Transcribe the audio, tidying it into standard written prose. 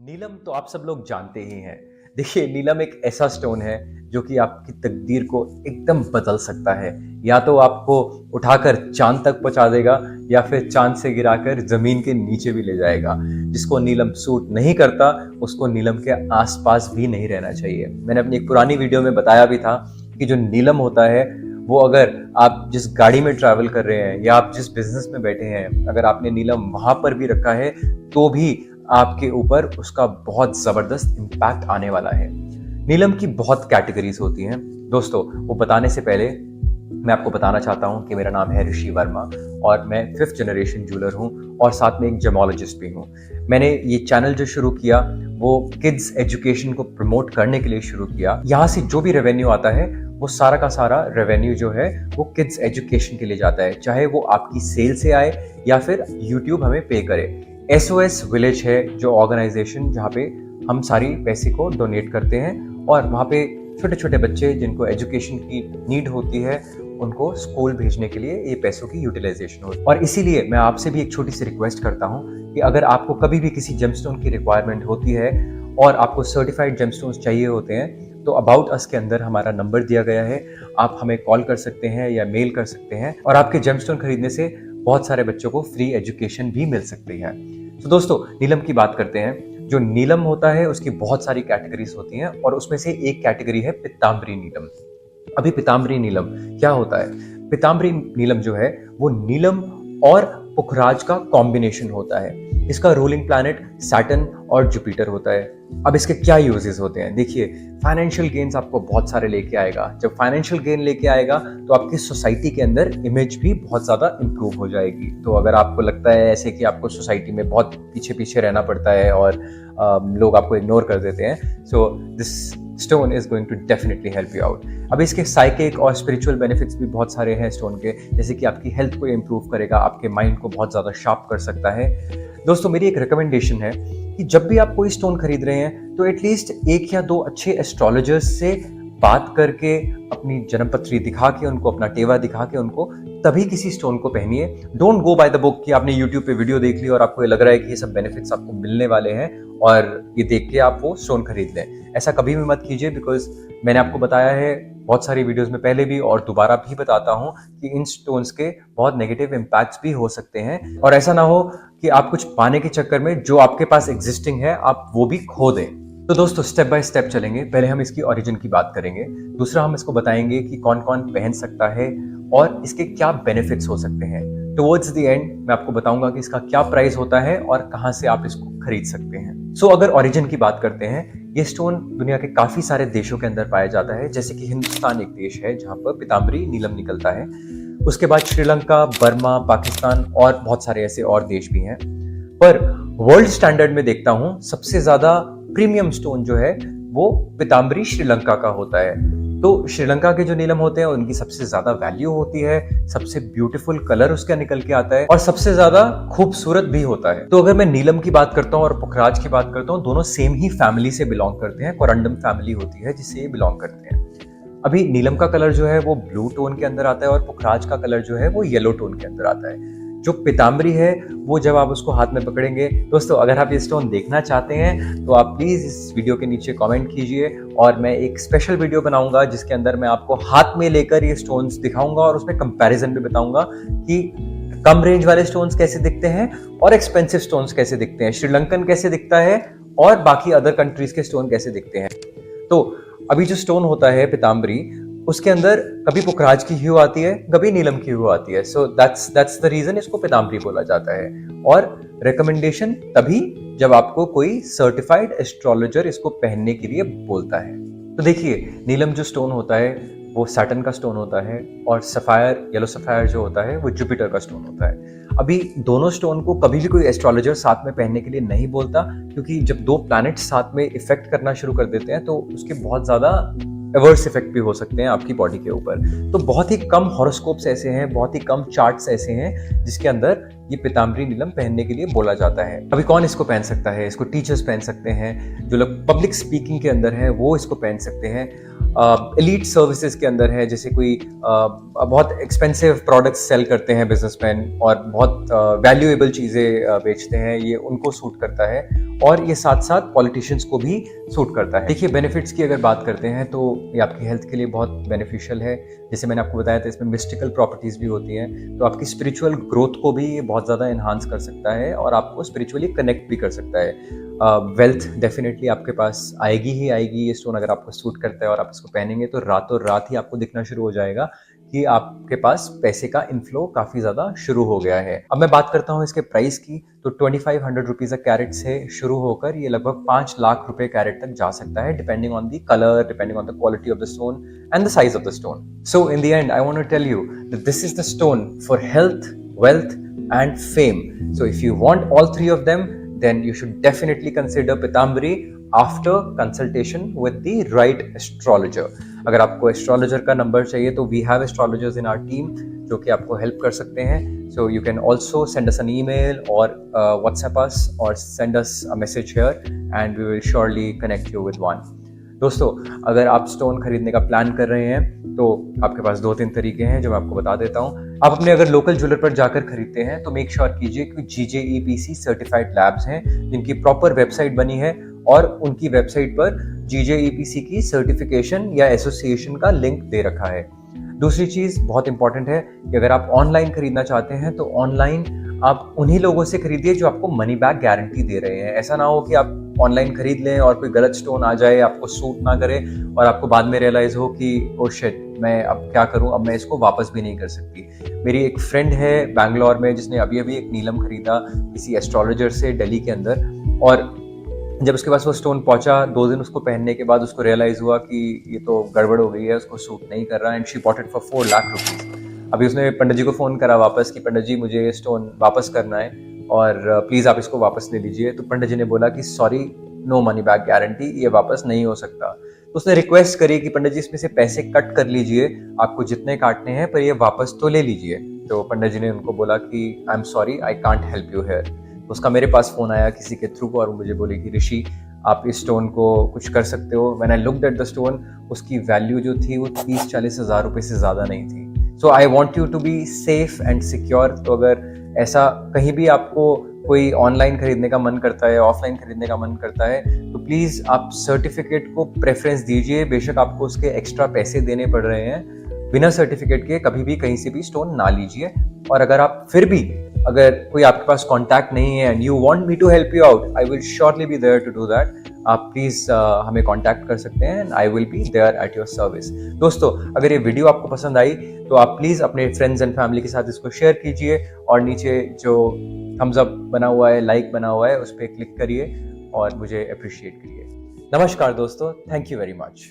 नीलम तो आप सब लोग जानते ही हैं। देखिए, नीलम एक ऐसा स्टोन है जो कि आपकी तकदीर को एकदम बदल सकता है। या तो आपको उठाकर चांद तक पहुंचा देगा या फिर चांद से गिराकर जमीन के नीचे भी ले जाएगा। जिसको नीलम सूट नहीं करता उसको नीलम के आसपास भी नहीं रहना चाहिए। मैंने अपनी एक पुरानी वीडियो में बताया भी था कि जो नीलम होता है वो अगर आप जिस गाड़ी में ट्रैवल कर रहे हैं या आप जिस बिजनेस में बैठे हैं, अगर आपने नीलम वहां पर भी रखा है तो भी आपके ऊपर उसका बहुत जबरदस्त इम्पैक्ट आने वाला है। नीलम की बहुत कैटेगरीज होती हैं दोस्तों। वो बताने से पहले मैं आपको बताना चाहता हूं कि मेरा नाम है ऋषि वर्मा और मैं 5th जनरेशन ज्वेलर हूं और साथ में एक जेमोलॉजिस्ट भी हूं। मैंने ये चैनल जो शुरू किया वो किड्स एजुकेशन को प्रमोट करने के लिए शुरू किया। यहाँ से जो भी रेवेन्यू आता है वो सारा का सारा रेवेन्यू जो है वो किड्स एजुकेशन के लिए जाता है, चाहे वो आपकी सेल से आए या फिर यूट्यूब हमें पे करे। SOS विलेज है जो ऑर्गेनाइजेशन जहाँ पे हम सारी पैसे को डोनेट करते हैं और वहाँ पे छोटे छोटे बच्चे जिनको एजुकेशन की नीड होती है उनको स्कूल भेजने के लिए ये पैसों की यूटिलाइजेशन होती है। और इसीलिए मैं आपसे भी एक छोटी सी रिक्वेस्ट करता हूँ कि अगर आपको कभी भी किसी जेमस्टोन की रिक्वायरमेंट होती है और आपको सर्टिफाइड जेमस्टोन्स चाहिए होते हैं तो अबाउट अस के अंदर हमारा नंबर दिया गया है। आप हमें कॉल कर सकते हैं या मेल कर सकते हैं और आपके जेमस्टोन खरीदने से बहुत सारे बच्चों को फ्री एजुकेशन भी मिल सकती है। तो दोस्तों, नीलम की बात करते हैं। जो नीलम होता है उसकी बहुत सारी कैटेगरीज होती हैं और उसमें से एक कैटेगरी है पीताम्बरी नीलम। अभी पीताम्बरी नीलम क्या होता है? पीताम्बरी नीलम जो है वो नीलम और पुखराज का कॉम्बिनेशन होता है। इसका रूलिंग प्लैनेट सैटर्न और जुपिटर होता है। अब इसके क्या यूजेस होते हैं? देखिए, फाइनेंशियल गेन्स आपको बहुत सारे लेके आएगा। जब फाइनेंशियल गेन लेके आएगा तो आपकी सोसाइटी के अंदर इमेज भी बहुत ज्यादा इंप्रूव हो जाएगी। तो अगर आपको लगता है ऐसे कि आपको सोसाइटी में बहुत पीछे पीछे रहना पड़ता है और लोग आपको इग्नोर कर देते हैं, so this stone is going to definitely help you out. अब इसके साइकिक और स्पिरिचुअल बेनिफिट्स भी बहुत सारे हैं स्टोन के, जैसे कि आपकी हेल्थ को इंप्रूव करेगा, आपके माइंड को बहुत ज्यादा शार्प कर सकता है। दोस्तों, मेरी एक रिकमेंडेशन है कि जब भी आप कोई स्टोन खरीद रहे हैं तो एटलीस्ट 1 या 2 अच्छे एस्ट्रोलॉजर्स से बात करके, अपनी जन्मपत्री दिखा के, उनको अपना टेवा दिखा के उनको तभी किसी स्टोन को पहनिए। Don't go by the book कि आपने यूट्यूब पे वीडियो देख ली और आपको ये लग रहा है कि ये सब बेनिफिट्स आपको मिलने वाले हैं और ये देख के आप वो स्टोन खरीद लें। ऐसा कभी भी मत कीजिए, बिकॉज मैंने आपको बताया है बहुत सारी वीडियोस में पहले भी और दोबारा भी बताता हूँ कि इन स्टोन्स के बहुत नेगेटिव इम्पैक्ट्स भी हो सकते हैं और ऐसा ना हो कि आप कुछ पाने के चक्कर में जो आपके पास एग्जिस्टिंग है आप वो भी खो दें। तो दोस्तों, स्टेप बाय स्टेप चलेंगे। पहले हम इसकी ओरिजिन की बात करेंगे, दूसरा हम इसको बताएंगे कि कौन कौन पहन सकता है और इसके क्या बेनिफिट्स हो सकते हैं। टुवर्ड्स द एंड मैं आपको बताऊंगा कि इसका क्या प्राइस होता है और कहां से आप इसको खरीद सकते हैं। सो अगर ओरिजिन की बात करते हैं, ये स्टोन दुनिया के काफी सारे देशों के अंदर पाया जाता है। जैसे कि हिंदुस्तान एक देश है जहां पर पीताम्बरी नीलम निकलता है। उसके बाद श्रीलंका, बर्मा, पाकिस्तान और बहुत सारे ऐसे और देश भी हैं। पर वर्ल्ड स्टैंडर्ड में देखता हूं सबसे ज्यादा प्रीमियम स्टोन जो है वो पीताम्बरी श्रीलंका का होता है। तो श्रीलंका के जो नीलम होते हैं उनकी सबसे ज्यादा वैल्यू होती है, सबसे ब्यूटीफुल कलर उसका निकल के आता है और सबसे ज्यादा खूबसूरत भी होता है। तो अगर मैं नीलम की बात करता हूँ और पुखराज की बात करता हूँ, दोनों सेम ही फैमिली से बिलोंग करते हैं। कोरंडम फैमिली होती है जिससे ये बिलोंग करते हैं। अभी नीलम का कलर जो है वो ब्लू टोन के अंदर आता है और पुखराज का कलर जो है वो येलो टोन के अंदर आता है। जो पीताम्बरी है वो जब आप उसको हाथ में पकड़ेंगे, दोस्तों अगर आप ये स्टोन देखना चाहते हैं तो आप प्लीज इस वीडियो के नीचे कमेंट कीजिए और मैं एक स्पेशल वीडियो बनाऊंगा जिसके अंदर मैं आपको हाथ में लेकर ये स्टोन्स दिखाऊंगा और उसमें कंपैरिजन भी बताऊंगा कि कम रेंज वाले स्टोन्स कैसे दिखते हैं और एक्सपेंसिव स्टोन्स कैसे दिखते हैं, श्रीलंकन कैसे दिखता है और बाकी अदर कंट्रीज के स्टोन कैसे दिखते हैं। तो अभी जो स्टोन होता है पीताम्बरी, उसके अंदर कभी पुखराज की ह्यू आती है, कभी नीलम की ह्यू आती है। सो दैट्स द रीजन इसको पीताम्बरी बोला जाता है। और रिकमेंडेशन तभी जब आपको कोई सर्टिफाइड एस्ट्रोलॉजर इसको पहनने के लिए बोलता है। तो देखिए, नीलम जो स्टोन होता है वो सैटर्न का स्टोन होता है और सफायर, येलो सफायर जो होता है वो जुपिटर का स्टोन होता है। अभी दोनों स्टोन को कभी भी कोई एस्ट्रोलॉजर साथ में पहनने के लिए नहीं बोलता, क्योंकि जब 2 प्लैनेट्स साथ में इफेक्ट करना शुरू कर देते हैं तो उसके बहुत ज्यादा एवर्स इफेक्ट भी हो सकते हैं आपकी बॉडी के ऊपर। तो बहुत ही कम हॉरोस्कोप्स ऐसे हैं, बहुत ही कम चार्ट्स ऐसे हैं जिसके अंदर ये पीताम्बरी नीलम पहनने के लिए बोला जाता है। अभी कौन इसको पहन सकता है? इसको टीचर्स पहन सकते हैं, जो लोग पब्लिक स्पीकिंग के अंदर हैं वो इसको पहन सकते हैं। एलीट सर्विसेज के अंदर है, जैसे कोई बहुत एक्सपेंसिव प्रोडक्ट्स सेल करते हैं बिजनेसमैन और बहुत वैल्यूएबल चीज़ें बेचते हैं, ये उनको सूट करता है। और ये साथ साथ पॉलिटिशियंस को भी सूट करता है। देखिए, बेनिफिट्स की अगर बात करते हैं तो ये आपकी हेल्थ के लिए बहुत बेनिफिशियल है। जैसे मैंने आपको बताया था, इसमें मिस्टिकल प्रॉपर्टीज़ भी होती हैं, तो आपकी स्पिरिचुअल ग्रोथ को भी ये बहुत ज़्यादा इन्हांस कर सकता है और आपको स्पिरिचुअली कनेक्ट भी कर सकता है। वेल्थ डेफिनेटली आपके पास आएगी ही आएगी। ये स्टोन अगर आपको सूट करता है और आप इसको पहनेंगे तो रातों रात ही आपको दिखना शुरू हो जाएगा कि आपके पास पैसे का इनफ्लो काफ़ी ज़्यादा शुरू हो गया है। अब मैं बात करता हूँ इसके प्राइस की, तो 2500 रुपीज़ अ कैरेट से शुरू होकर ये लगभग 5 लाख रुपए कैरेट तक जा सकता है, depending on the colour, depending on the quality of the stone and the size of the stone. So in the end I want to tell you that this is the stone for health, wealth and fame. So if you want all three of them, then you should definitely consider Pitambari after consultation with the right astrologer. अगर आपको astrologer का number चाहिए तो we have astrologers in our team जो कि आपको help कर सकते हैं। So you can also send us an email or WhatsApp us or send us a message here and we will surely connect you with one. दोस्तों, अगर आप stone खरीदने का प्लान कर रहे हैं तो आपके पास 2-3 तरीके हैं जो मैं आपको बता देता हूँ। आप अपने अगर लोकल ज्वेलर पर जाकर खरीदते हैं तो मेक श्योर कीजिए कि GJEPC सर्टिफाइड लैब्स हैं जिनकी प्रॉपर वेबसाइट बनी है और उनकी वेबसाइट पर GJEPC की सर्टिफिकेशन या एसोसिएशन का लिंक दे रखा है। दूसरी चीज़ बहुत इंपॉर्टेंट है कि अगर आप ऑनलाइन खरीदना चाहते हैं तो ऑनलाइन आप उन्हीं लोगों से खरीदिए जो आपको मनी बैक गारंटी दे रहे हैं। ऐसा ना हो कि आप ऑनलाइन खरीद लें और कोई गलत स्टोन आ जाए, आपको सूट ना करे और आपको बाद में रियलाइज हो कि ओ शिट, मैं अब क्या करूं, अब मैं इसको वापस भी नहीं कर सकती। मेरी एक फ्रेंड है बैंगलोर में जिसने अभी अभी एक नीलम खरीदा किसी एस्ट्रोलॉजर से दिल्ली के अंदर, और जब उसके पास वो स्टोन पहुंचा 2 दिन उसको पहनने के बाद उसको रियलाइज हुआ कि ये तो गड़बड़ हो गई है, उसको सूट नहीं कर रहा, and she bought it for 4 lakh rupees. अभी उसने पंडित जी को फ़ोन करा वापस कि पंडित जी मुझे ये स्टोन वापस करना है और प्लीज़ आप इसको वापस ले लीजिए। तो पंडित जी ने बोला कि sorry, no money back guarantee, ये वापस नहीं हो सकता। तो उसने रिक्वेस्ट करी कि पंडित जी इसमें से पैसे कट कर लीजिए, आपको जितने काटने हैं, पर ये वापस तो ले लीजिए। तो पंडित जी ने उनको बोला कि I am sorry, I can't help you hair. तो उसका मेरे पास फ़ोन आया किसी के थ्रू और मुझे बोली कि ऋषि, आप इस स्टोन को कुछ कर सकते हो। When I looked at the stone, उसकी वैल्यू जो थी वो 30-40 हज़ार रुपये से ज़्यादा नहीं थी। So I want you to be safe and secure. तो अगर ऐसा कहीं भी आपको कोई ऑनलाइन खरीदने का मन करता है, ऑफलाइन खरीदने का मन करता है, तो प्लीज़ आप सर्टिफिकेट को प्रेफरेंस दीजिए। बेशक आपको उसके एक्स्ट्रा पैसे देने पड़ रहे हैं, बिना सर्टिफिकेट के कभी भी कहीं से भी स्टोन ना लीजिए। और अगर आप फिर भी, अगर कोई आपके पास कांटेक्ट नहीं है and you want me to help you out, I will surely be there to do that. आप प्लीज़ हमें कांटेक्ट कर सकते हैं and I will be there at your service. दोस्तों, अगर ये वीडियो आपको पसंद आई तो आप प्लीज़ अपने फ्रेंड्स एंड फैमिली के साथ इसको शेयर कीजिए और नीचे जो थम्स अप बना हुआ है, लाइक बना हुआ है, उस पर क्लिक करिए और मुझे अप्रिशिएट करिए। नमस्कार दोस्तों, थैंक यू वेरी मच।